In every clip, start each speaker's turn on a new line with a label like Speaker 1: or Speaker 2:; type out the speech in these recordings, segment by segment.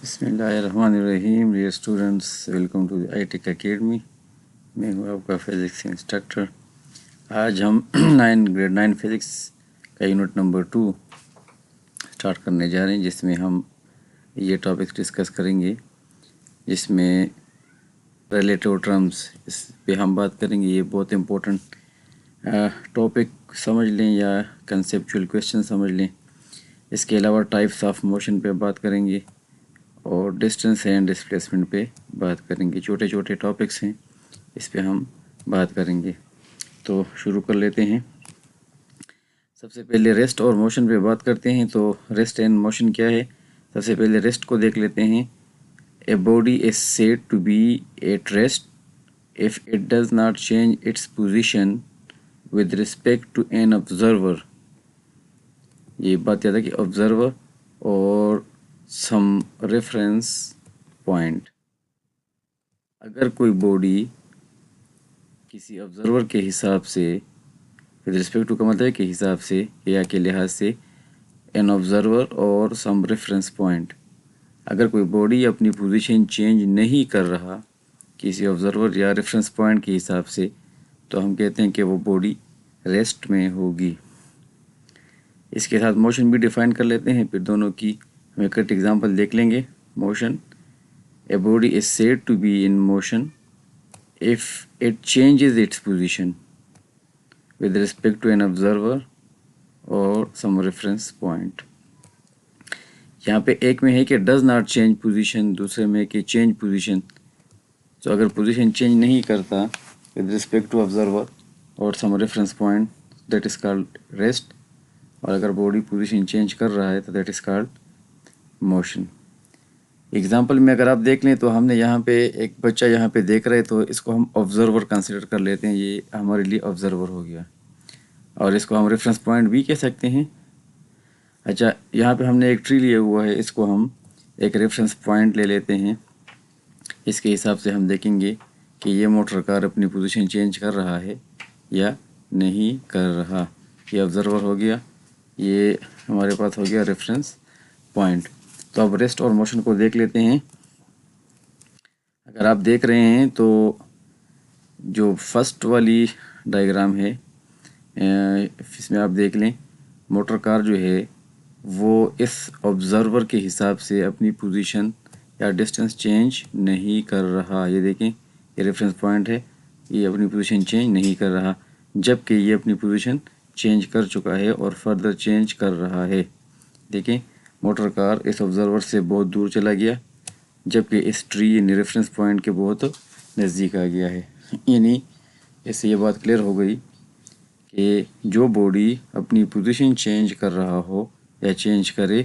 Speaker 1: بسم اللہ الرحمن الرحیم. Dear students, welcome to I Tech Academy. میں ہوں آپ کا فزکس انسٹرکٹر. آج ہم گریڈ 9 فزکس کا یونٹ نمبر 2 اسٹارٹ کرنے جا رہے ہیں، جس میں ہم یہ ٹاپکس ڈسکس کریں گے، جس میں ریلیٹیو ٹرمز اس پہ ہم بات کریں گے. یہ بہت امپورٹنٹ ٹاپک سمجھ لیں یا کنسیپچول کویشچن سمجھ لیں. اس کے علاوہ ٹائپس آف موشن پہ بات کریں گے اور ڈسٹینس اینڈ ڈسپلیسمنٹ پہ بات کریں گے. چھوٹے چھوٹے ٹاپکس ہیں، اس پہ ہم بات کریں گے. تو شروع کر لیتے ہیں. سب سے پہلے ریسٹ اور موشن پہ بات کرتے ہیں. تو ریسٹ اینڈ موشن کیا ہے؟ سب سے پہلے ریسٹ کو دیکھ لیتے ہیں. A body is said to be at rest if it does not change its position with respect to an observer. یہ بات یاد ہے کہ observer اور some reference point. اگر کوئی باڈی کسی آبزرور کے حساب سے with respect to کا مطلب ہے کے حساب سے یا کے لحاظ سے an observer اور some reference point، اگر کوئی باڈی اپنی پوزیشن چینج نہیں کر رہا کسی آبزرور یا ریفرنس پوائنٹ کے حساب سے، تو ہم کہتے ہیں کہ وہ باڈی ریسٹ میں ہوگی. اس کے ساتھ موشن بھی ڈیفائن کر لیتے ہیں. پھر دونوں کی ہم ایک ایگزامپل دیکھ لیں گے. Motion: a body is said to be in motion if it changes its position with respect to an observer or some reference point. یہاں پہ ایک میں ہے کہ does not change position، دوسرے میں کہ change position. تو اگر پوزیشن چینج نہیں کرتا with respect to observer اور some reference point, that is called rest. اور اگر باڈی پوزیشن چینج کر رہا ہے تو that is called motion. Example میں اگر آپ دیکھ لیں تو ہم نے یہاں پہ ایک بچہ یہاں پہ دیکھ رہے، تو اس کو ہم آبزرور کنسیڈر کر لیتے ہیں. یہ ہمارے لیے آبزرور ہو گیا، اور اس کو ہم ریفرنس پوائنٹ بھی کہہ سکتے ہیں. اچھا، یہاں پہ ہم نے ایک ٹری لیا ہوا ہے، اس کو ہم ایک ریفرنس پوائنٹ لے لیتے ہیں. اس کے حساب سے ہم دیکھیں گے کہ یہ موٹر کار اپنی پوزیشن چینج کر رہا ہے یا نہیں کر رہا. یہ آبزرور ہو گیا، یہ ہمارے پاس ہو گیا ریفرنس پوائنٹ. تو اب ریسٹ اور موشن کو دیکھ لیتے ہیں. اگر آپ دیکھ رہے ہیں تو جو فرسٹ والی ڈائیگرام ہے، اس میں آپ دیکھ لیں موٹر کار جو ہے وہ اس آبزرور کے حساب سے اپنی پوزیشن یا ڈسٹینس چینج نہیں کر رہا. یہ دیکھیں، یہ ریفرنس پوائنٹ ہے، یہ اپنی پوزیشن چینج نہیں کر رہا، جبکہ یہ اپنی پوزیشن چینج کر چکا ہے اور فردر چینج کر رہا ہے. دیکھیں، موٹر کار اس آبزرور سے بہت دور چلا گیا، جبکہ اس ٹری یعنی ریفرنس پوائنٹ کے بہت نزدیک آ گیا ہے. یعنی اس سے یہ بات کلیئر ہو گئی کہ جو باڈی اپنی پوزیشن چینج کر رہا ہو یا چینج کرے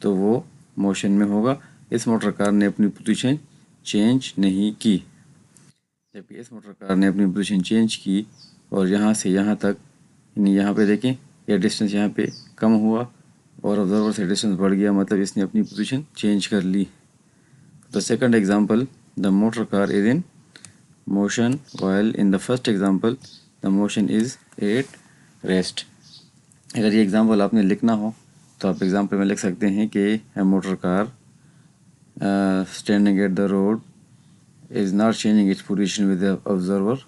Speaker 1: تو وہ موشن میں ہوگا. اس موٹر کار نے اپنی پوزیشن چینج نہیں کی، جبکہ اس موٹر کار نے اپنی پوزیشن چینج کی اور یہاں سے یہاں تک، یعنی یہاں پہ دیکھیں یہ ڈسٹینس یہاں پہ کم ہوا اور آبزرور سے ڈسٹینس بڑھ گیا، مطلب اس نے اپنی پوزیشن چینج کر لی. The second example, the motor car is in motion, while in the first example, the motion is at rest. اگر یہ ایگزامپل آپ نے لکھنا ہو تو آپ ایگزامپل میں لکھ سکتے ہیں کہ a motor car standing at the road is not changing its position with the observer,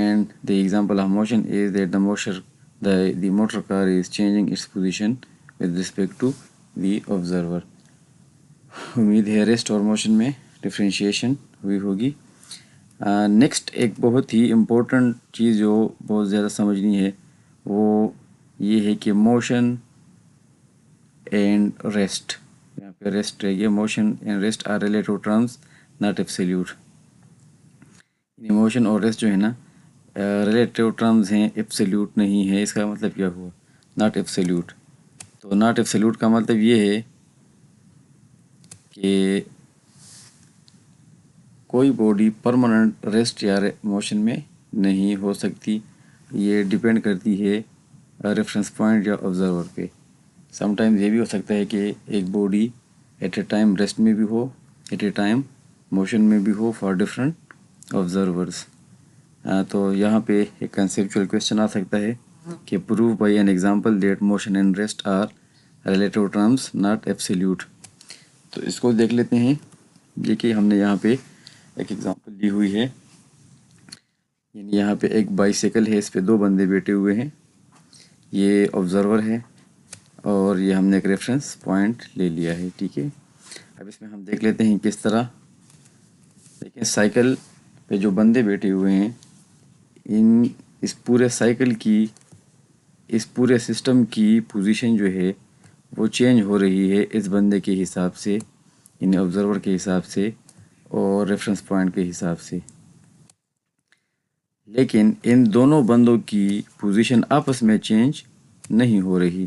Speaker 1: and the example of motion is that the motor car is changing its position with respect to the observer. امید ہے rest اور motion میں differentiation ہوئی ہوگی. Next ایک بہت ہی important چیز جو بہت زیادہ سمجھنی ہے وہ یہ ہے کہ موشن اینڈ ریسٹ. یہاں پہ ریسٹ رہ گیا. Motion and rest are relative terms not absolute. یعنی موشن اور ریسٹ جو ہے نا ریلیٹیو ٹرمز ہیں، ایبسلیوٹ نہیں ہے. اس کا مطلب کیا ہوا؟ Not absolute. تو ناٹ ایبسلیوٹ کا مطلب یہ ہے کہ کوئی باڈی پرماننٹ ریسٹ یا موشن میں نہیں ہو سکتی. یہ ڈیپینڈ کرتی ہے ریفرنس پوائنٹ یا آبزرور پہ. سم ٹائمز یہ بھی ہو سکتا ہے کہ ایک body at a time rest میں بھی ہو، ایٹ اے ٹائم موشن میں بھی ہو فار ڈفرنٹ آبزرورز. تو یہاں پہ ایک کنسیپچول کویشچن آ سکتا ہے کہ prove by an example that motion and rest are relative terms not absolute. تو اس کو دیکھ لیتے ہیں. دیکھیے ہم نے یہاں پہ ایک ایگزامپل لی ہوئی ہے. یعنی یہاں پہ ایک بائیسیکل ہے، اس پہ 2 بندے بیٹھے ہوئے ہیں. یہ آبزرور ہے اور یہ ہم نے ایک ریفرنس پوائنٹ لے لیا ہے. ٹھیک ہے، اب اس میں ہم دیکھ لیتے ہیں کس طرح. دیکھیں سائیکل پہ جو بندے بیٹھے ہوئے ہیں، اس پورے سائیکل کی، اس پورے سسٹم کی پوزیشن جو ہے وہ چینج ہو رہی ہے اس بندے کے حساب سے، یعنی آبزرور کے حساب سے اور ریفرنس پوائنٹ کے حساب سے. لیکن ان دونوں بندوں کی پوزیشن آپس میں چینج نہیں ہو رہی.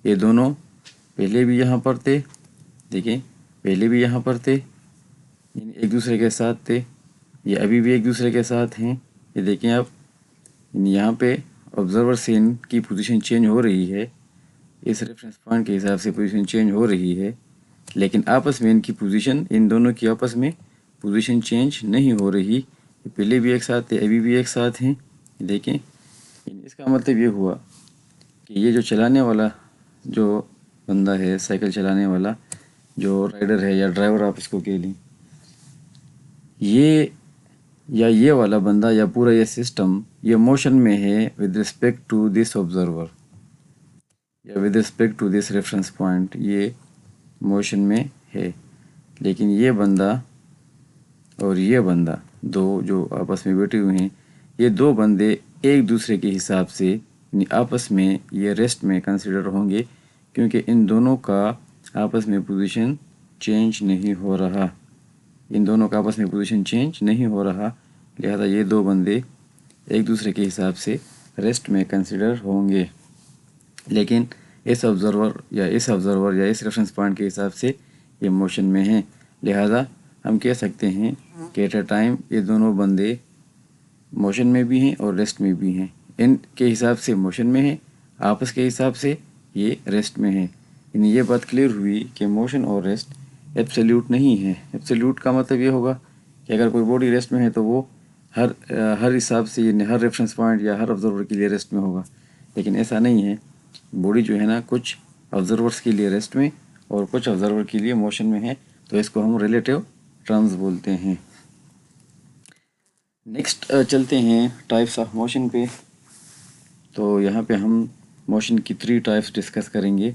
Speaker 1: یہ دونوں پہلے بھی یہاں پر تھے، دیکھیں پہلے بھی یہاں پر تھے، یعنی ایک دوسرے کے ساتھ تھے. یہ ابھی بھی ایک دوسرے کے ساتھ ہیں. یہ دیکھیں آپ، یہاں پہ آبزرور سے ان کی پوزیشن چینج ہو رہی ہے، اس ریفرنس پوائنٹ کے حساب سے پوزیشن چینج ہو رہی ہے، لیکن آپس میں ان کی پوزیشن، ان دونوں کی آپس میں پوزیشن چینج نہیں ہو رہی. پہلے بھی ایک ساتھ تھے، ابھی بھی ایک ساتھ ہیں. دیکھیں اس کا مطلب یہ ہوا کہ یہ جو چلانے والا جو بندہ ہے، سائیکل چلانے والا جو رائڈر ہے یا ڈرائیور آپ اس کو کہہ لیں، یہ والا بندہ یا پورا یہ سسٹم یہ موشن میں ہے with respect to this observer یا with respect to this reference point, یہ موشن میں ہے. لیکن یہ بندہ اور یہ بندہ، دو جو آپس میں بیٹھے ہوئے ہیں، یہ 2 بندے ایک دوسرے کے حساب سے یعنی آپس میں یہ ریسٹ میں کنسیڈر ہوں گے، کیونکہ ان دونوں کا آپس میں پوزیشن چینج نہیں ہو رہا. ان دونوں کا آپس میں پوزیشن چینج نہیں ہو رہا، لہذا یہ 2 بندے ایک دوسرے کے حساب سے ریسٹ میں کنسیڈر ہوں گے. لیکن اس آبزرور یا اس ریفرنس پوائنٹ کے حساب سے یہ موشن میں ہیں، لہذا ہم کہہ سکتے ہیں کہ ایٹ اے ٹائم یہ دونوں بندے موشن میں بھی ہیں اور ریسٹ میں بھی ہیں. ان کے حساب سے موشن میں ہیں، آپس کے حساب سے یہ ریسٹ میں ہیں. یعنی یہ بات کلیئر ہوئی کہ موشن اور ریسٹ ایبسلیوٹ نہیں ہے. ایبسلیوٹ کا مطلب یہ ہوگا کہ اگر کوئی باڈی ریسٹ میں ہے تو وہ ہر حساب سے، یعنی ہر ریفرنس پوائنٹ یا ہر آبزرور کے لیے ریسٹ میں ہوگا. لیکن ایسا نہیں ہے. باڈی جو ہے نا، کچھ آبزرورس کے لیے ریسٹ میں اور کچھ آبزرور کے لیے موشن میں ہے، تو اس کو ہم ریلیٹیو ٹرمز بولتے ہیں. نیکسٹ چلتے ہیں ٹائپس آف موشن پہ. تو یہاں پہ ہم موشن کی 3 ٹائپس ڈسکس کریں گے.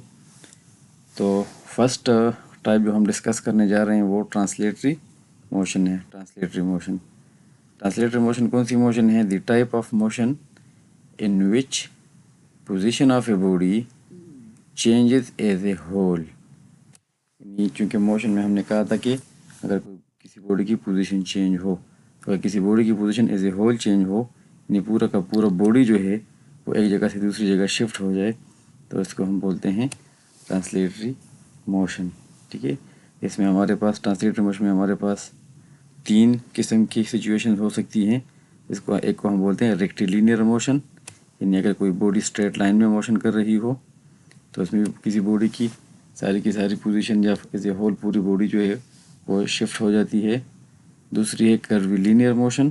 Speaker 1: تو فرسٹ ٹائپ جو ہم ڈسکس کرنے جا رہے ہیں وہ ٹرانسلیٹری موشن ہے. ٹرانسلیٹری موشن کون سی موشن ہے؟ The type of motion in which position of a body changes as a whole. یعنی چونکہ موشن میں ہم نے کہا تھا کہ اگر کسی باڈی کی پوزیشن چینج ہو، اگر کسی باڈی کی position as a whole change ہو، یعنی پورا کا پورا باڈی جو ہے وہ ایک جگہ سے دوسری جگہ شفٹ ہو جائے، تو اس کو ہم بولتے ہیں ٹرانسلیٹری موشن. ٹھیک ہے، اس میں ہمارے پاس ٹرانسلیٹری موشن میں ہمارے پاس 3 قسم کی سچویشن ہو سکتی ہیں. ایک کو ہم بولتے ہیں ریکٹیلینئر موشن، یعنی اگر کوئی باڈی اسٹریٹ لائن میں موشن کر رہی ہو تو اس میں کسی باڈی کی ساری پوزیشن یا ایز اے ہول پوری باڈی جو ہے وہ شفٹ ہو جاتی ہے. دوسری ہے کرویلینئر موشن.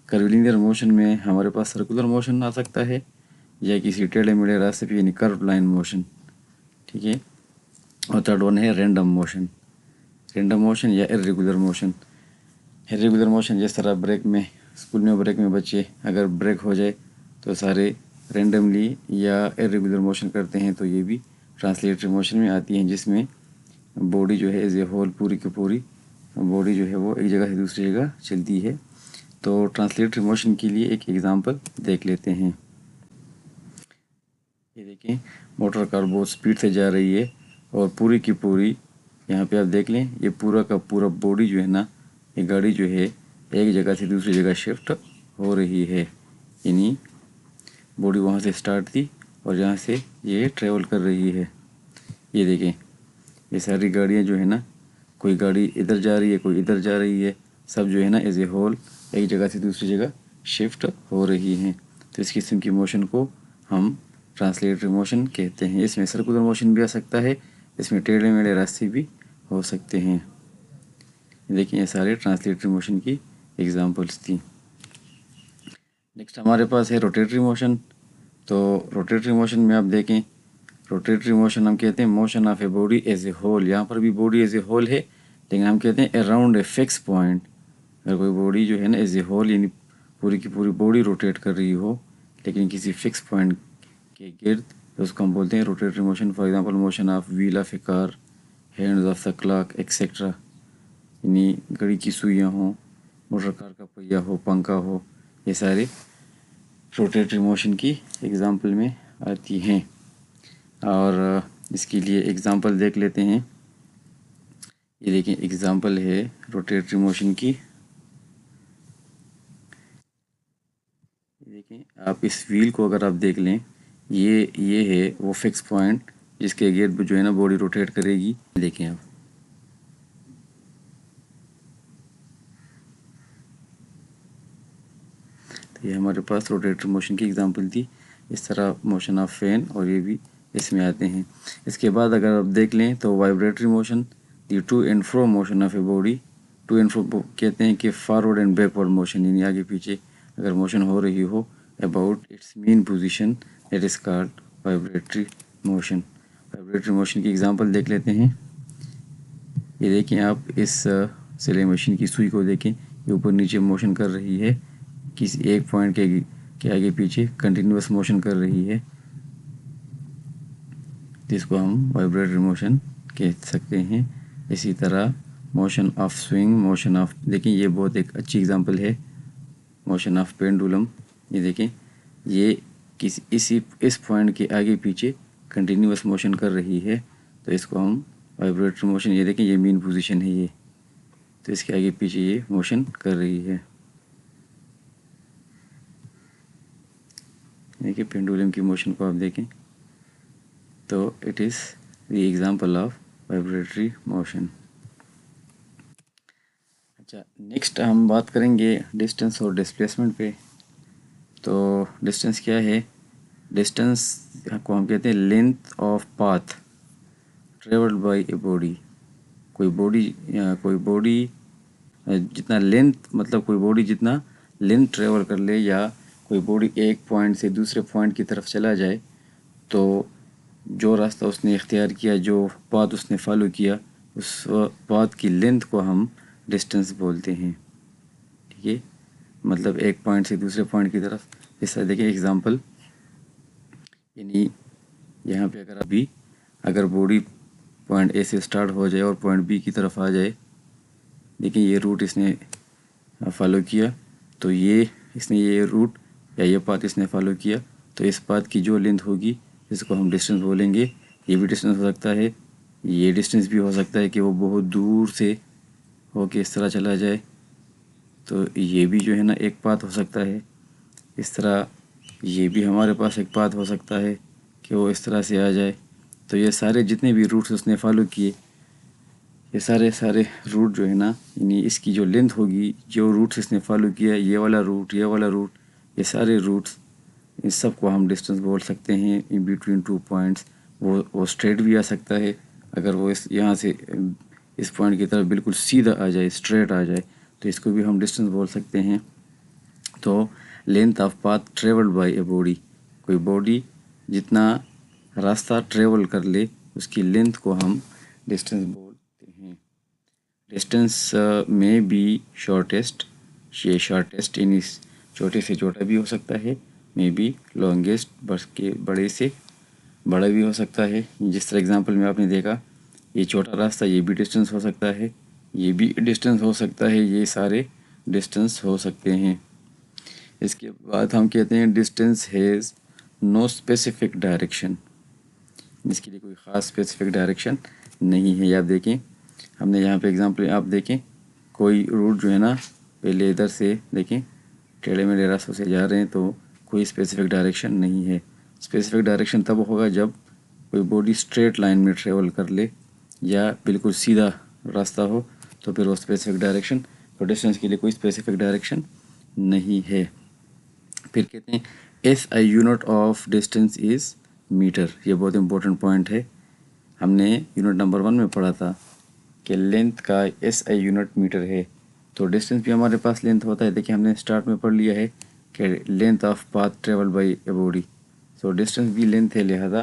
Speaker 1: کرویلینئر موشن میں ہمارے پاس سرکولر موشن آ سکتا ہے یا کسی ٹیڑھے میڑھے راستے پہ، یعنی کرو لائن موشن. ٹھیک ہے، اور تھرڈ ون ہے رینڈم موشن. رینڈم موشن یا ارریگولر موشن. ارریگولر موشن جس طرح بریک میں، اسکول میں بریک میں بچے اگر بریک ہو جائے تو سارے رینڈملی یا ارریگولر موشن کرتے ہیں، تو یہ بھی ٹرانسلیٹری موشن میں آتی ہیں، جس میں باڈی جو ہے ایز اے ہول پوری کی پوری باڈی جو ہے وہ ایک جگہ سے دوسری جگہ چلتی ہے. تو ٹرانسلیٹری موشن کے لیے ایک ایگزامپل دیکھ لیتے ہیں. یہ دیکھیں، موٹر کار بہت سپیڈ سے جا رہی ہے اور پوری کی پوری، یہاں پہ آپ دیکھ لیں، یہ پورا کا پورا باڈی جو ہے نا، یہ گاڑی جو ہے ایک جگہ سے دوسری جگہ شفٹ ہو رہی ہے. یعنی باڈی وہاں سے سٹارٹ تھی اور جہاں سے یہ ٹریول کر رہی ہے. یہ دیکھیں، یہ ساری گاڑیاں جو ہے نا، کوئی گاڑی ادھر جا رہی ہے، کوئی ادھر جا رہی ہے، سب جو ہے نا ایز اے ہول ایک جگہ سے دوسری جگہ شفٹ ہو رہی ہیں. تو اس قسم کی موشن کو ہم ٹرانسلیٹری موشن کہتے ہیں. اس میں سرکولر موشن بھی آ سکتا ہے، اس میں ٹیڑھے میڑھے راستے بھی ہو سکتے ہیں. دیکھیں، یہ سارے ٹرانسلیٹری موشن کی ایگزامپلس تھیں. نیکسٹ ہمارے پاس ہے روٹیٹری موشن. تو روٹیٹری موشن میں آپ دیکھیں، روٹیٹری موشن ہم کہتے ہیں motion of a body as a whole. یہاں پر بھی باڈی ایز اے ہول ہے لیکن ہم کہتے ہیں اراؤنڈ اے فکس پوائنٹ. اگر کوئی باڈی جو ہے نا ایز اے ہول یعنی پوری کی پوری باڈی روٹیٹ کر رہی ہو لیکن کسی فکس پوائنٹ کے گرد, تو اس کو ہم بولتے ہیں rotatory motion. For example motion of wheel of a car, hands of the clock etcetera. یعنی گھڑی کی سوئیاں ہوں, موٹر کار کا پہیہ ہو, پنکھا ہو, یہ سارے روٹیٹری موشن کی ایگزامپل میں آتی ہیں. اور اس کے لیے ایگزامپل دیکھ لیتے ہیں. یہ دیکھیں ایگزامپل ہے روٹیٹری موشن کی. دیکھیں آپ اس ویل کو اگر آپ دیکھ لیں, یہ ہے وہ فکس پوائنٹ جس کے گرد جو ہے نا باڈی روٹیٹ کرے گی. دیکھیں آپ تو یہ ہمارے پاس روٹیٹری موشن کی ایگزامپل تھی. اس طرح موشن آف فین اور یہ بھی اس میں آتے ہیں. اس کے بعد اگر آپ دیکھ لیں تو vibratory motion, the to and fro motion of a body. To and fro کہتے ہیں کہ فارورڈ اینڈ بیکورڈ موشن, یعنی آگے پیچھے اگر موشن ہو رہی ہو about its mean position, that is called vibratory motion. Vibratory motion کی ایگزامپل دیکھ لیتے ہیں. یہ دیکھیں آپ اس سلائی مشین کی سوئی کو دیکھیں, یہ اوپر نیچے موشن کر رہی ہے, کسی ایک پوائنٹ کے آگے پیچھے کنٹینیوس موشن کر رہی ہے, جس کو ہم وائبریٹری موشن کہہ سکتے ہیں. اسی طرح motion of swing, motion of, دیکھیں یہ بہت ایک اچھی ایگزامپل ہے موشن آف پینڈولم. یہ دیکھیں یہ اس پوائنٹ کے آگے پیچھے کنٹینیوس موشن کر رہی ہے, تو اس کو ہم وائبریٹری موشن. یہ دیکھیں یہ مین پوزیشن ہے یہ, تو اس کے آگے پیچھے یہ موشن کر رہی ہے. دیکھیں پینڈولم کی موشن کو آپ دیکھیں تو it is the example of vibratory motion. اچھا نیکسٹ ہم بات کریں گے ڈسٹینس اور ڈسپلیسمنٹ پہ. تو ڈسٹینس کیا ہے؟ ڈسٹینس کو ہم کہتے ہیں length of path travelled by a body. کوئی باڈی جتنا لینتھ, مطلب کوئی باڈی جتنا لینتھ ٹریول کر لے, یا کوئی باڈی ایک پوائنٹ سے دوسرے پوائنٹ کی طرف چلا جائے, تو جو راستہ اس نے اختیار کیا, جو پاتھ اس نے فالو کیا, اس پاتھ کی لینتھ کو ہم ڈسٹینس بولتے ہیں. ٹھیک ہے, مطلب ایک پوائنٹ سے دوسرے پوائنٹ کی طرف. اس طرح دیکھیں ایگزامپل, یعنی یہاں پہ اگر باڈی پوائنٹ اے سے اسٹارٹ ہو جائے اور پوائنٹ بی کی طرف آ جائے, دیکھیں یہ روٹ اس نے فالو کیا, تو یہ روٹ یا یہ پاتھ اس نے فالو کیا, تو اس پاتھ کی جو لینتھ ہوگی اس کو ہم ڈسٹینس بولیں گے. یہ بھی ڈسٹینس ہو سکتا ہے, یہ ڈسٹینس بھی ہو سکتا ہے کہ وہ بہت دور سے ہو کے اس طرح چلا جائے, تو یہ بھی جو ہے نا ایک پاتھ ہو سکتا ہے. اس طرح یہ بھی ہمارے پاس ایک پاتھ ہو سکتا ہے کہ وہ اس طرح سے آ جائے. تو یہ سارے جتنے بھی روٹس اس نے فالو کیے, یہ سارے روٹ جو ہے نا, یعنی اس کی جو لینتھ ہوگی, جو روٹس اس نے فالو کیا, یہ والا روٹ, یہ سارے روٹس, ان سب کو ہم ڈسٹینس بول سکتے ہیں. ان بٹوین ٹو پوائنٹس وہ اسٹریٹ بھی آ سکتا ہے, اگر وہ یہاں سے اس پوائنٹ کی طرف بالکل سیدھا آ جائے, اسٹریٹ آ جائے, تو اس کو بھی ہم ڈسٹینس بول سکتے ہیں. تو length of path travelled by a body, کوئی باڈی جتنا راستہ ٹریول کر لے اس کی لینتھ کو ہم ڈسٹینس بولتے ہیں. ڈسٹینس میں بھی شارٹیسٹ, یہ شارٹیسٹ یعنی چھوٹے سے چھوٹا بھی ہو سکتا ہے, میں بھی لانگیسٹ بس کے بڑے سے بڑا بھی ہو سکتا ہے. جس طرح اگزامپل میں آپ نے دیکھا, یہ چھوٹا راستہ, یہ بھی ڈسٹینس ہو سکتا ہے, یہ بھی ڈسٹینس ہو سکتا ہے, یہ سارے ڈسٹینس ہو سکتے ہیں. اس کے بعد ہم کہتے ہیں distance has no specific direction. اس کے لیے کوئی خاص اسپیسیفک ڈائریکشن نہیں ہے. آپ دیکھیں, ہم نے یہاں پہ ایگزامپل آپ دیکھیں, کوئی روٹ جو ہے نا پہلے ادھر سے دیکھیں ٹیڑھے میڑھے راستوں سے جا رہے ہیں, تو کوئی اسپیسیفک ڈائریکشن نہیں ہے. اسپیسیفک ڈائریکشن تب ہوگا جب کوئی باڈی اسٹریٹ لائن میں ٹریول کر لے یا بالکل سیدھا راستہ ہو, تو پھر وہ اسپیسیفک ڈائریکشن. تو ڈسٹینس کے لیے کوئی اسپیسیفک ڈائریکشن نہیں ہے. پھر کہتے ہیں S I unit of distance is metre. یہ بہت امپورٹنٹ پوائنٹ ہے. ہم نے یونٹ نمبر 1 میں پڑھا تھا کہ لینتھ کا ایس آئی یونٹ میٹر ہے, تو ڈسٹینس بھی ہمارے پاس لینتھ ہوتا ہے. دیکھیں ہم نے اسٹارٹ میں پڑھ لیا ہے کہ length of path travel by a body, so distance بھی لینتھ ہے, لہذا